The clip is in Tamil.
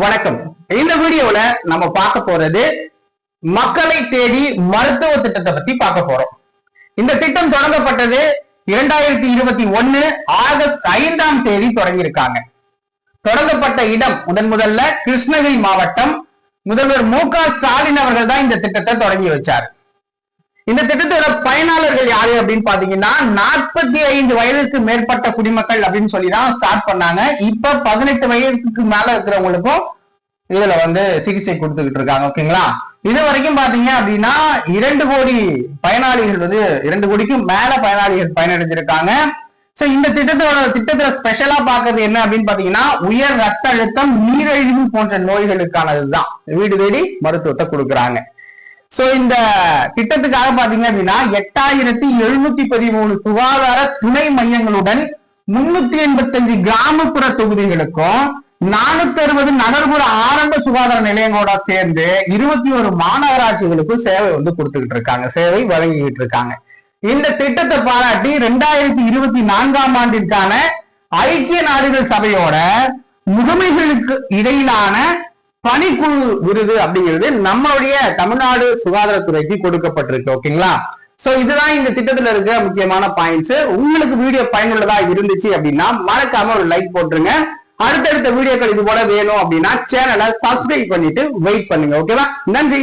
வணக்கம். இந்த வீடியோல நம்ம பார்க்க போறது மக்களை தேடி மருத்துவ திட்டத்தை பத்தி பார்க்க போறோம். இந்த திட்டம் தொடங்கப்பட்டது 2021 ஆகஸ்ட் 5ஆம் தேதி தொடங்கியிருக்காங்க. தொடங்கப்பட்ட இடம் முதல்ல கிருஷ்ணகிரி மாவட்டம். முதல்வர் மு.க. ஸ்டாலின் அவர்கள் தான் இந்த திட்டத்தை தொடங்கி வச்சார். இந்த திட்டத்தோட பயனாளர்கள் யாரு அப்படின்னு பாத்தீங்கன்னா 45 வயதுக்கு மேற்பட்ட குடிமக்கள் அப்படின்னு சொல்லிதான் ஸ்டார்ட் பண்ணாங்க. இப்ப 18 வயதுக்கு மேல இருக்கிறவங்களுக்கும் இதுல சிகிச்சை கொடுத்துக்கிட்டு இருக்காங்க. ஓகேங்களா? இது வரைக்கும் பாத்தீங்க அப்படின்னா 2 கோடி பயனாளிகள் 2 கோடிக்கு மேல பயனாளிகள் பயனடைஞ்சிருக்காங்க. சோ இந்த திட்டத்துல ஸ்பெஷலா பாக்குறது என்ன அப்படின்னு பாத்தீங்கன்னா உயர் ரத்த அழுத்தம், நீரிழிவு போன்ற நோய்களுக்கானதுதான் வீடு தேடி மருத்துவத்தை கொடுக்குறாங்க. சோ இந்த திட்டத்துக்காக பாத்தீங்க அப்படின்னா 8713 சுகாதார துணை மையங்களுடன் 385 கிராமப்புற தொகுதிகளுக்கும் 460 நகர்ப்புற ஆரம்ப சுகாதார நிலையங்களோட சேர்ந்து 21 மாநகராட்சிகளுக்கும் சேவை கொடுத்துக்கிட்டு இருக்காங்க, சேவை வழங்கிக்கிட்டு இருக்காங்க. இந்த திட்டத்தை பாராட்டி 2024ஆம் ஆண்டிற்கான ஐக்கிய நாடுகள் சபையோட முகமைகளுக்கு இடையிலான பணிக்குழு விருது அப்படிங்கிறது நம்மளுடைய தமிழ்நாடு சுகாதாரத்துறைக்கு கொடுக்கப்பட்டிருக்கு. ஓகேங்களா? சோ இதுதான் இந்த திட்டத்துல இருக்க முக்கியமான பாயிண்ட்ஸ். உங்களுக்கு வீடியோ பயனுள்ளதா இருந்துச்சு அப்படின்னா மறக்காம ஒரு லைக் போட்டுருங்க. அடுத்தடுத்த வீடியோக்கள் இது போல வேணும் அப்படின்னா சேனலை சப்ஸ்கிரைப் பண்ணிட்டு வெயிட் பண்ணுங்க. ஓகேவா? நன்றி.